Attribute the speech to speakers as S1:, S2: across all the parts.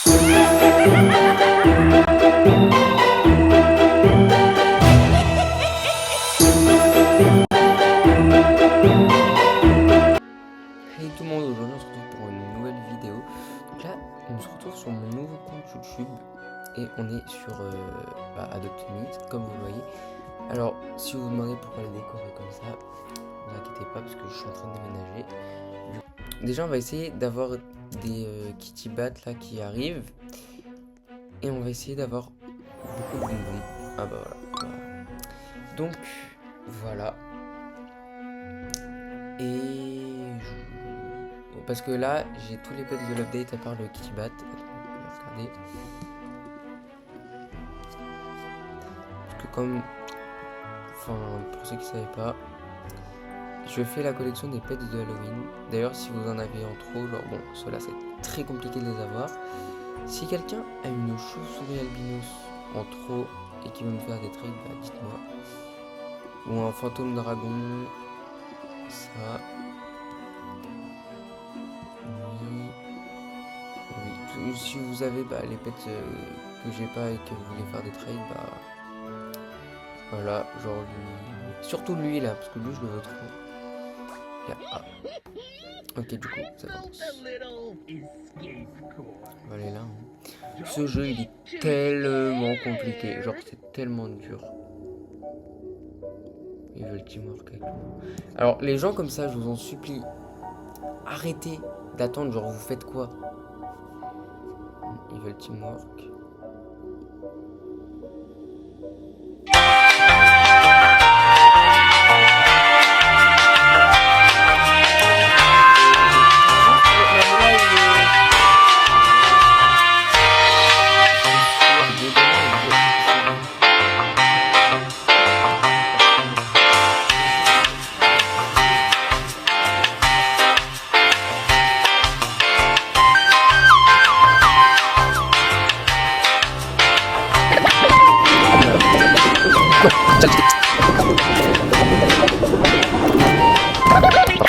S1: Hey tout le monde, aujourd'hui on se retrouve pour une nouvelle vidéo. Donc là, on se retrouve sur mon nouveau compte YouTube et on est sur Adopt Me, comme vous le voyez. Alors, si vous vous demandez pourquoi les décors est comme ça, ne vous inquiétez pas parce que je suis en train de déménager. Déjà, on va essayer d'avoir des kitty bats là qui arrivent et on va essayer d'avoir beaucoup de bonbons. Ah bah voilà. Donc, voilà. Et parce que là, j'ai tous les pets de l'update à part le kitty bat. Regardez. Parce que comme... Enfin, pour ceux qui ne savaient pas, je fais la collection des pets de Halloween. D'ailleurs, si vous en avez en trop, genre bon, ceux-là c'est très compliqué de les avoir. Si quelqu'un a une chauve-souris albinos en trop et qui veut me faire des trades, bah dites-moi. Ou un fantôme dragon, ça... Oui. Si vous avez les pets que j'ai pas et que vous voulez faire des trades, bah voilà, genre lui, surtout lui là, parce que lui je le veux trop. Là, ah. Ok, du coup, ça avance. On va aller là. Hein. Ce jeu il est tellement compliqué, genre c'est tellement dur. Ils veulent teamwork avec moi. Alors les gens comme ça, je vous en supplie, arrêtez d'attendre, genre vous faites quoi? Ils veulent teamwork.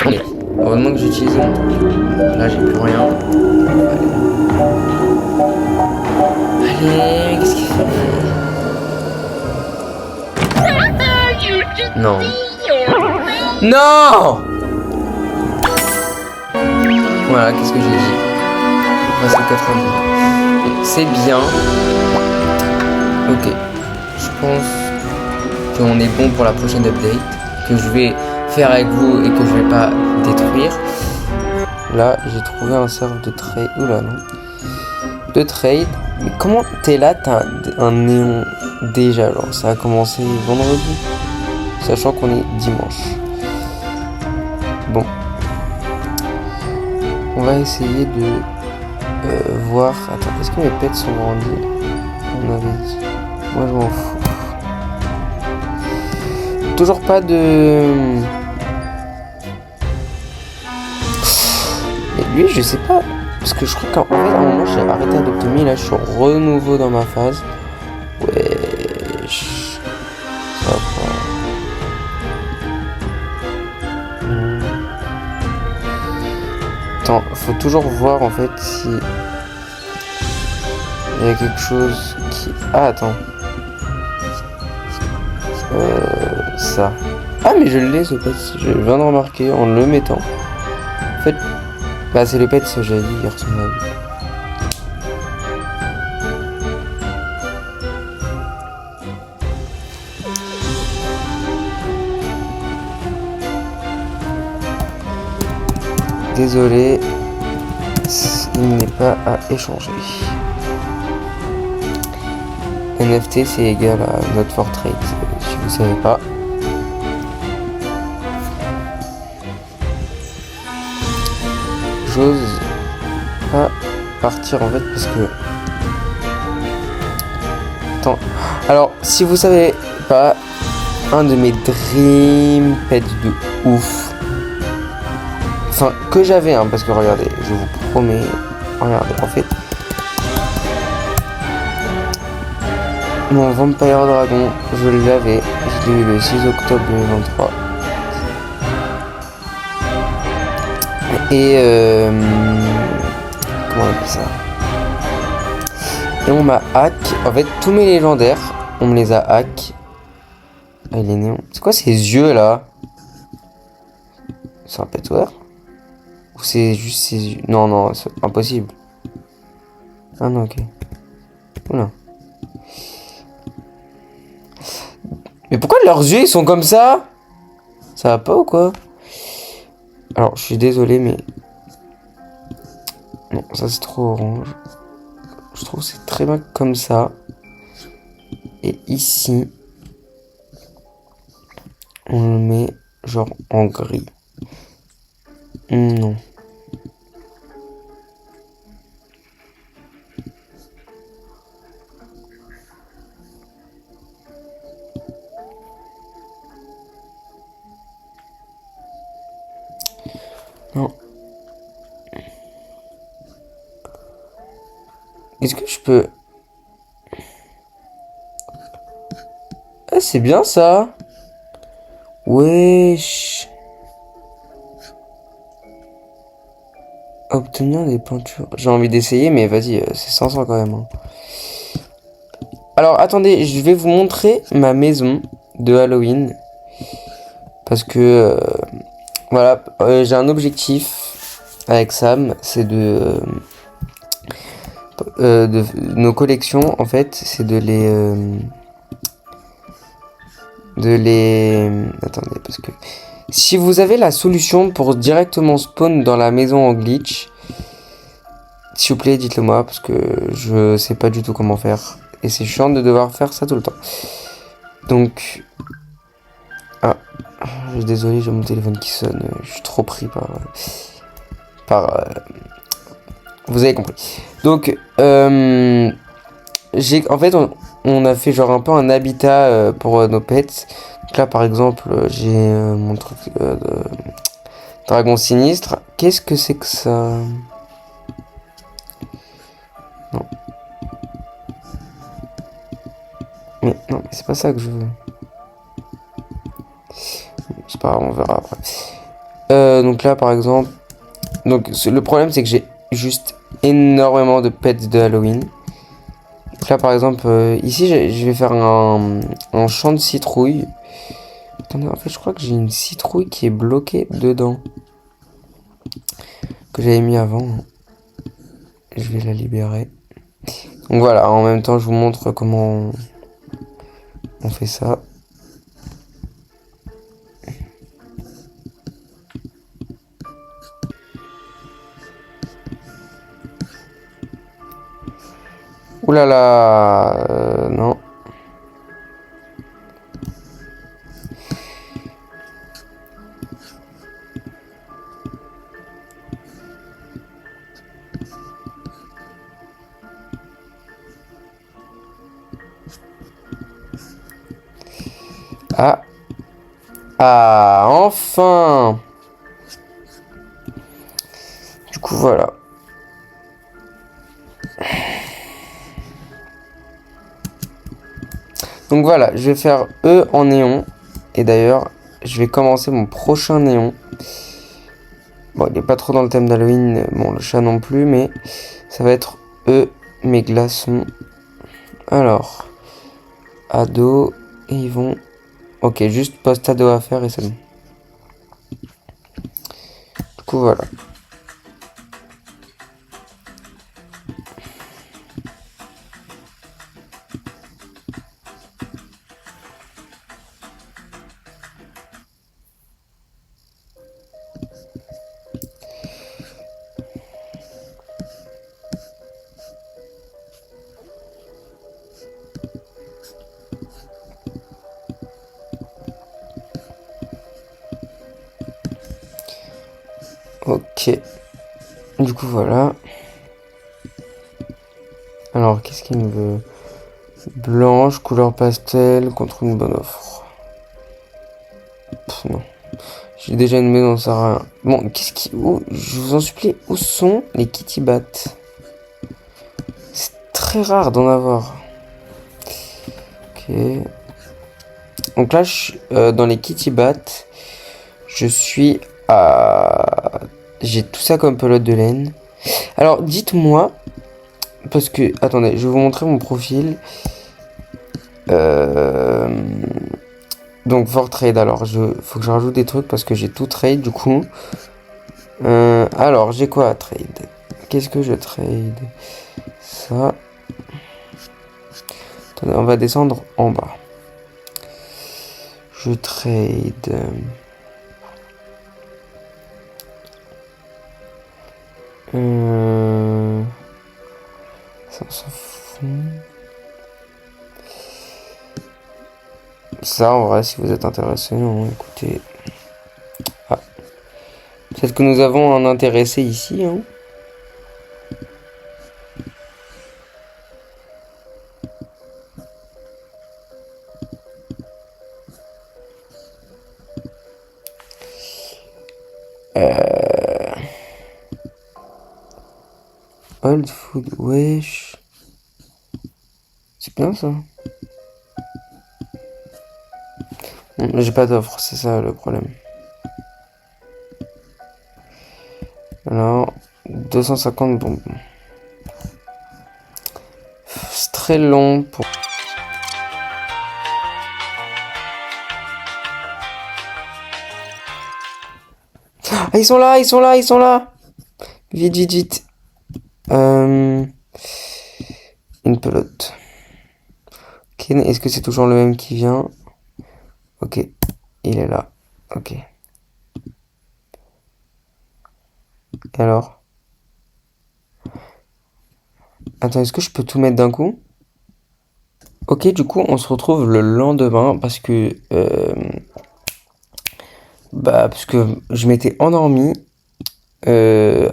S1: Allez, heureusement que j'utilise mon truc. Là j'ai plus rien. Allez, qu'est-ce qu'il fait? Non. Non. Voilà, qu'est-ce que j'ai dit? Presque 90. C'est bien. Ok. Je pense qu'on est bon pour la prochaine update. Que je vais faire avec vous et que je vais pas détruire. Là, j'ai trouvé un serveur de trade. Oula, non. De trade. Mais comment t'es là? T'as un néon déjà. Genre, ça a commencé vendredi. Sachant qu'on est dimanche. Bon. On va essayer de voir. Attends, est-ce que mes pets sont grandis? On avait dit. Moi, je m'en fous. Toujours pas de... Et lui, je sais pas. Parce que je crois qu'en fait, à un moment, j'ai arrêté Adopt Me. Là, je suis renouveau dans ma phase. Wesh. Ça va pas. Attends, faut toujours voir en fait si... Il y a quelque chose qui... Ah, attends. Ça. Ah, mais je l'ai ce pet. Je viens de remarquer en le mettant. En fait, bah c'est le pet, ça j'avais dit, il ressemble à lui. Désolé, il n'est pas à échanger. NFT c'est égal à not for trade, si vous savez pas. J'ose pas partir en fait parce que... Attends. Alors, si vous savez pas, un de mes dream pets de ouf. Enfin, que j'avais, hein, parce que regardez, je vous promets. Regardez, en fait. Mon Vampire Dragon, je l'avais. Je l'ai eu le 6 octobre 2023. Et comment on appelle ça? Et on m'a hack. En fait, tous mes légendaires, on me les a hack. Ah, il est néon. C'est quoi ces yeux là? C'est un pétoir? Ou c'est juste ses yeux? Non, non, c'est impossible. Ah non, ok. Oula. Mais pourquoi leurs yeux ils sont comme ça? Ça va pas ou quoi? Alors, je suis désolé, mais... Non, ça c'est trop orange. Je trouve que c'est très bien comme ça. Et ici, on le met genre en gris. Non. Non. Est-ce que je peux... Ah, c'est bien ça. Wesh. Obtenir des peintures. J'ai envie d'essayer, mais vas-y, c'est 500 quand même. Hein. Alors, attendez, je vais vous montrer ma maison de Halloween. Parce que, voilà, j'ai un objectif avec Sam, c'est de nos collections, en fait, c'est de les... Attendez, parce que... Si vous avez la solution pour directement spawn dans la maison en glitch, s'il vous plaît, dites-le moi, parce que je sais pas du tout comment faire. Et c'est chiant de devoir faire ça tout le temps. Donc... Ah, désolé, j'ai mon téléphone qui sonne. Je suis trop pris par vous avez compris. Donc, en fait, on a fait genre un peu un habitat pour nos pets. Donc là, par exemple, j'ai mon truc de dragon sinistre. Qu'est-ce que c'est que ça? Non. Mais non, mais c'est pas ça que je veux. C'est pas grave, on verra après. Donc là, par exemple, donc le problème, c'est que j'ai juste énormément de pets de Halloween. Donc là, par exemple, ici, je vais faire un champ de citrouille. Attendez, en fait, je crois que j'ai une citrouille qui est bloquée dedans. Que j'avais mis avant. Je vais la libérer. Donc voilà, en même temps, je vous montre comment on fait ça. Ouh là là, non. Ah. Ah, enfin. Du coup, voilà. Donc voilà, je vais faire E en néon. Et d'ailleurs, je vais commencer mon prochain néon. Bon, il n'est pas trop dans le thème d'Halloween. Bon, le chat non plus, mais ça va être E, mes glaçons. Alors, ado, et ils vont... Ok, juste post-ado à faire et c'est bon. Du coup, voilà. Ok. Du coup, voilà. Alors, qu'est-ce qu'il me veut? Blanche, couleur pastel, contre une bonne offre. Pff, non. J'ai déjà une maison, ça sert à rien. Bon, qu'est-ce qui... je vous en supplie, où sont les kitty bats? C'est très rare d'en avoir. Ok. Donc là, dans les kitty bats, je suis à... J'ai tout ça comme pelote de laine. Alors, dites-moi, Parce que, attendez, je vais vous montrer mon profil. Donc, for trade, alors, faut que je rajoute des trucs parce que j'ai tout trade, du coup. Alors, j'ai quoi à trade? Qu'est-ce que je trade? Ça. Attendez, on va descendre en bas. Je trade. Ça, on s'en fout. Ça, en vrai, si vous êtes intéressé, hein, écoutez. Ah. Peut-être que nous avons un intéressé ici, hein. Old food, wesh. C'est bien ça. J'ai pas d'offre, c'est ça le problème. Alors, 250 bonbons. C'est très long pour... Ah, ils sont là, ils sont là, ils sont là. Vite, vite, vite. Une pelote. Ok, est-ce que c'est toujours le même qui vient? Ok, il est là. Ok. Et alors? Attends, est-ce que je peux tout mettre d'un coup? Ok, du coup, on se retrouve le lendemain parce que... parce que je m'étais endormi.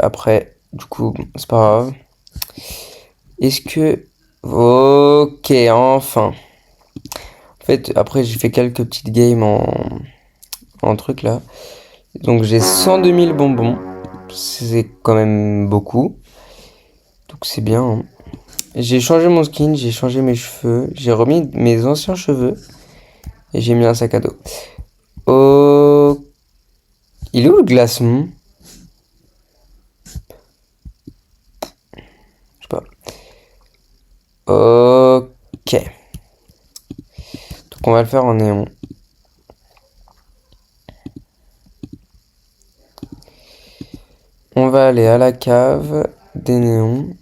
S1: Après, du coup, c'est pas grave. Est-ce que... Ok, enfin. En fait, après, j'ai fait quelques petites games en truc là. Donc, j'ai 102 000 bonbons. C'est quand même beaucoup. Donc, c'est bien, hein. J'ai changé mon skin, j'ai changé mes cheveux. J'ai remis mes anciens cheveux. Et j'ai mis un sac à dos. Oh... Il est où le glaçon? Je sais pas. Ok. Donc, on va le faire en néon. On va aller à la cave des néons.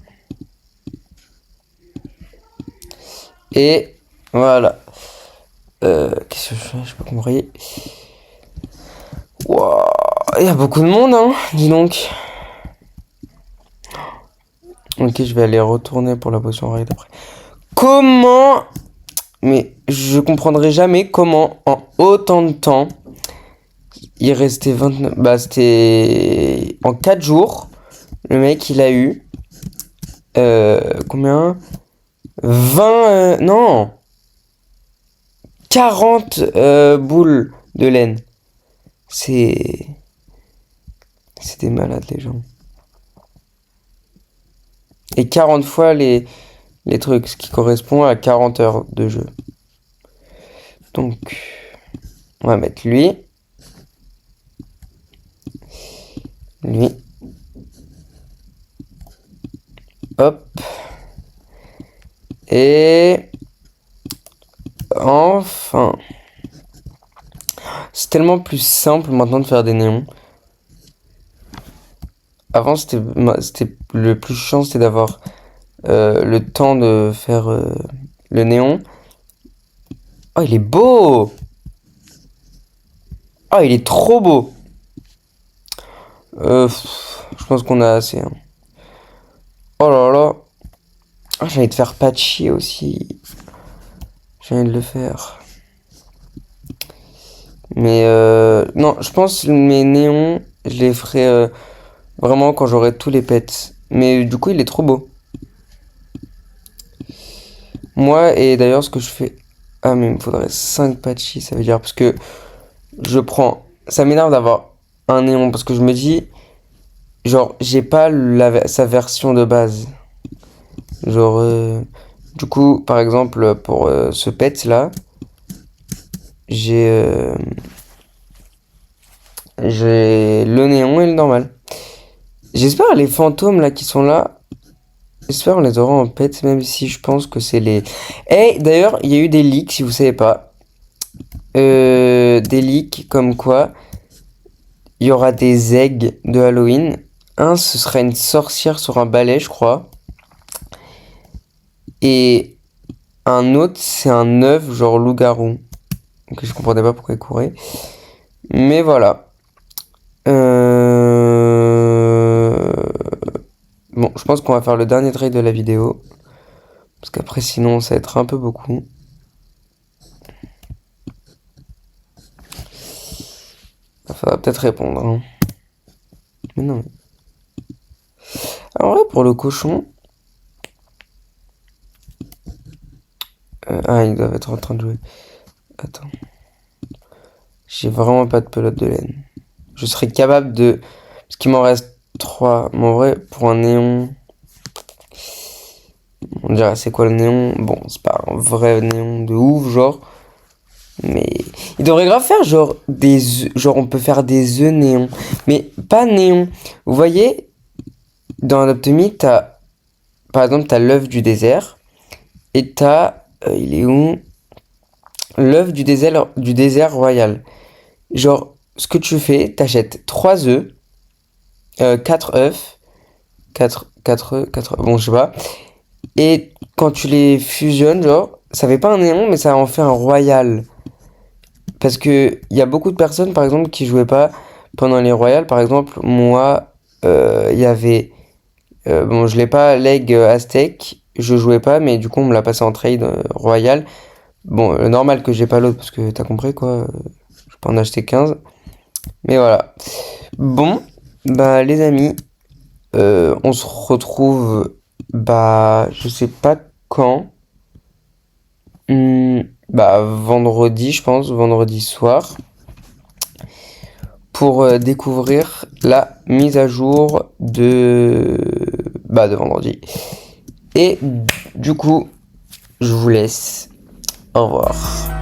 S1: Et voilà. Qu'est-ce que je fais? Je sais pas compris. Wow. Il y a beaucoup de monde, hein. Dis donc. Ok, je vais aller retourner pour la potion raid après. Comment? Mais je comprendrai jamais comment en autant de temps il restait 29... Bah c'était... En 4 jours, le mec il a eu... Combien? 20... non, 40 boules de laine. C'est... C'est des malades les gens. Et 40 fois les trucs, ce qui correspond à 40 heures de jeu. Donc, on va mettre lui. Lui. Hop. Et... Enfin... C'est tellement plus simple maintenant de faire des néons. Avant, c'était le plus chiant, c'était d'avoir le temps de faire le néon. Oh, il est beau! Oh, il est trop beau! Je pense qu'on a assez, hein. Oh là là! Ah, j'ai envie de faire patchy aussi. J'ai envie de le faire. Mais non, je pense que mes néons, je les ferai vraiment quand j'aurai tous les pets. Mais du coup, il est trop beau. Moi, et d'ailleurs, ce que je fais... Ah, mais il me faudrait 5 patchy, ça veut dire... Parce que je prends... Ça m'énerve d'avoir un néon, parce que je me dis... Genre, j'ai pas sa version de base. Genre... Du coup, par exemple, pour ce pet-là, j'ai... J'ai le néon et le normal. J'espère les fantômes là qui sont là, J'espère on les aura en pet, même si je pense que c'est les... Et d'ailleurs, il y a eu des leaks, si vous savez pas. Des leaks comme quoi il y aura des eggs de Halloween. Un, ce sera une sorcière sur un balai, je crois. Et un autre, c'est un œuf, genre loup-garou. Donc je comprenais pas pourquoi il courait. Mais voilà. Bon, je pense qu'on va faire le dernier trade de la vidéo. Parce qu'après, sinon, ça va être un peu beaucoup. Il faudra peut-être répondre. Hein. Mais non. Alors là, pour le cochon... ils doivent être en train de jouer. Attends. J'ai vraiment pas de pelote de laine. Je serais capable de... Parce qu'il m'en reste 3. Mais en vrai, pour un néon... On dirait, c'est quoi le néon? Bon, c'est pas un vrai néon de ouf, genre. Mais... Il devrait grave faire, genre, des œufs. Genre, on peut faire des œufs néons. Mais pas néon. Vous voyez, dans Adopt.me, t'as... Par exemple, t'as l'œuf du désert. Et t'as... il est où? L'œuf du désert royal. Genre, ce que tu fais, t'achètes 3 œufs, 4 œufs, 4 œufs, 4 œufs, bon, je sais pas. Et quand tu les fusionnes, genre, ça fait pas un néon, mais ça en fait un royal. Parce que il y a beaucoup de personnes, par exemple, qui jouaient pas pendant les royales. Par exemple, moi, il y avait... bon, je l'ai pas, Leg Aztec, je jouais pas, mais du coup, on me l'a passé en trade royal. Bon, normal que j'ai pas l'autre, parce que t'as compris, quoi. Je peux en acheter 15. Mais voilà. Bon, bah les amis, on se retrouve, bah je sais pas quand. Bah vendredi, je pense, vendredi soir, pour découvrir la mise à jour de vendredi. Et du coup, je vous laisse. Au revoir.